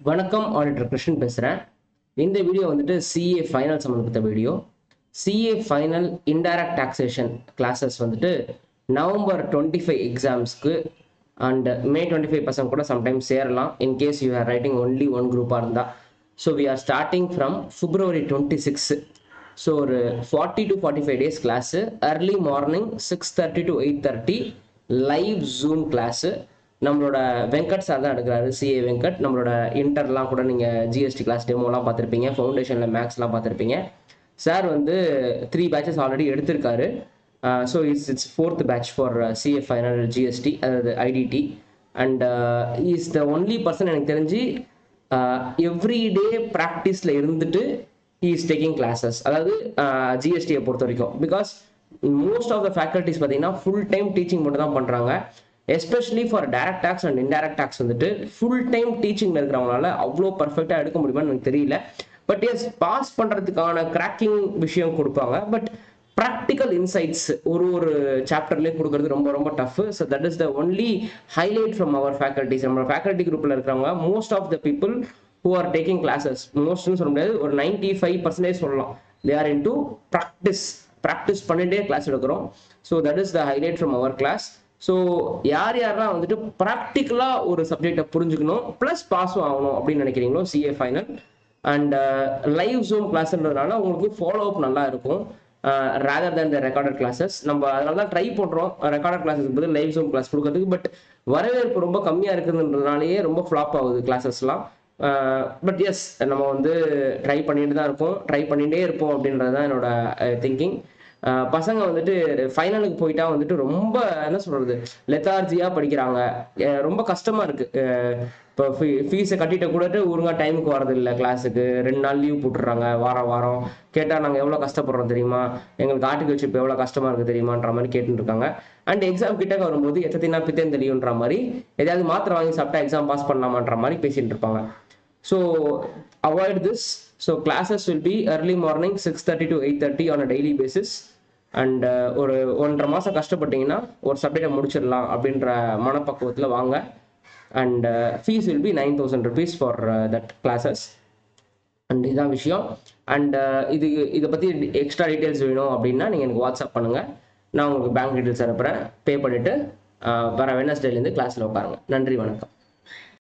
வணக்கம் ஆடிட்டர் கிருஷ்ணன் பேசுகிறேன். இந்த வீடியோ வந்துட்டு சிஏ ஃபைனல் சம்மந்தப்பட்ட video. CA final indirect taxation classes வந்துட்டு நவம்பர் 25 எக்ஸாம்ஸ்க்கு அண்ட் மே 25% கூட சம்டைம்ஸ் சேரலாம் in case you are writing only one குரூப்பாக இருந்தால். So we are starting from February 26. So ஒரு 40 to 45 days class. Early morning 6:30 to 8:30 live zoom class. நம்மளோட Venkat sir தான் எடுக்கிறாரு, சிஏ வெங்கட். நம்மளோட இன்டர்லாம் கூட நீங்கள் ஜிஎஸ்டி கிளாஸ் டெமோலாம் பார்த்துருப்பீங்க, ஃபவுண்டேஷனில் மேக்ஸ்லாம் பார்த்துருப்பீங்க. சார் வந்து 3 பேட்சஸ் ஆல்ரெடி எடுத்திருக்காரு. So it's 4th batch for CA final GST, அதாவது IDT. And is the only person எனக்கு தெரிஞ்சு எவ்ரிடே ப்ராக்டிஸில் இருந்துட்டு ஹி இஸ் டேக்கிங் கிளாஸஸ், அதாவது ஜிஎஸ்டியை பொறுத்த வரைக்கும். Because most of the faculties பார்த்தீங்கன்னா ஃபுல் டைம் டீச்சிங் மட்டும் தான் பண்ணுறாங்க. Especially for direct tax and indirect tax வந்துட்டு ஃபுல் டைம் டீச்சிங்கில் இருக்கிறவங்களால அவ்வளோ பர்ஃபெக்டாக எடுக்க முடியுமான்னு எனக்கு தெரியல. பட் எஸ், பாஸ் பண்ணுறதுக்கான கிராக்கிங் விஷயம் கொடுப்பாங்க. பட் ப்ராக்டிக்கல் இன்சைட்ஸ் ஒரு சாப்டர்லேயும் கொடுக்கறது ரொம்ப ரொம்ப tough. So that is the only highlight from our faculties. நம்ம ஃபேக்கல்ட்டி குரூப்பில் இருக்கிறவங்க most of the people who are taking classes, மோஸ்ட்னு சொல்ல முடியாது, ஒரு 95% சொல்லலாம், they are into ப்ராக்டிஸ் பண்ணிட்டே கிளாஸ் எடுக்கிறோம். So that is the highlight from our class. So யாரெல்லாம் வந்துட்டு ப்ராக்டிக்கலாக ஒரு சப்ஜெக்டை புரிஞ்சுக்கணும் ப்ளஸ் பாஸும் ஆகணும் அப்படின்னு நினைக்கிறீங்களோ CA final and live zoom கிளாஸ்ன்றதுனால உங்களுக்கு ஃபாலோ அப் நல்லா இருக்கும் rather than the recorded classes. நம்ம அதனால தான் ட்ரை பண்ணுறோம் ரெக்கார்டட் கிளாஸஸ் பதில் லைவ் ஜூம் கிளாஸ் கொடுக்கறதுக்கு. பட் வரவேற்பு ரொம்ப கம்மியாக இருக்குதுன்றதுனாலேயே ரொம்ப ஃப்ளாப் ஆகுது கிளாஸஸ்லாம். பட் எஸ், நம்ம வந்து ட்ரை பண்ணிட்டு தான் இருக்கோம், ட்ரை பண்ணிகிட்டே இருப்போம் அப்படின்றது தான் என்னோட திங்கிங். பசங்க வந்துட்டு ஃபைனலுக்கு போயிட்டா வந்துட்டு ரொம்ப என்ன சொல்றது, லெத்தார்ஜியாக படிக்கிறாங்க. ரொம்ப கஷ்டமா இருக்கு. இப்போ ஃபீஸை கட்டிட்ட கூடட்டு ஒழுங்கா டைமுக்கு வரதில்லை கிளாஸுக்கு. 2 நாள் லீவ் போட்டுடுறாங்க வாரம் வாரம். கேட்டால் நாங்கள் எவ்வளோ கஷ்டப்படுறோம் தெரியுமா, எங்களுக்கு ஆர்டிகல் ஷிப் எவ்வளோ கஷ்டமா இருக்குது தெரியுமான்ற மாதிரி கேட்டுட்டு இருக்காங்க. அண்ட் எக்ஸாம் கிட்ட வரும்போது எத்தனை பித்தேன் தெரியுன்ற மாதிரி ஏதாவது மாத்திரை வாங்கி சாப்பிட்டா எக்ஸாம் பாஸ் பண்ணலாமான்ற மாதிரி பேசிட்டு இருப்பாங்க. So avoid this. So classes will be early morning 6:30 to 8:30 on a daily basis. And ஒரு 1.5 மாதம் கஷ்டப்பட்டீங்கன்னா ஒரு சப்ஜெக்டை முடிச்சிடலாம் அப்படின்ற மனப்பக்குவத்தில் வாங்க. And fees will be 9,000 rupees for that classes. And இதுதான் விஷயம். அண்ட் இதை பற்றி எக்ஸ்ட்ரா டீட்டெயில்ஸ் வேணும் அப்படின்னா நீங்கள் எனக்கு வாட்ஸ்அப் பண்ணுங்கள். நான் உங்களுக்கு பேங்க் டீட்டெயில்ஸ் அனுப்புகிறேன். பே பண்ணிவிட்டு வர வெட்னஸ்டேலேருந்து கிளாஸில் உட்காருங்க. நன்றி, வணக்கம்.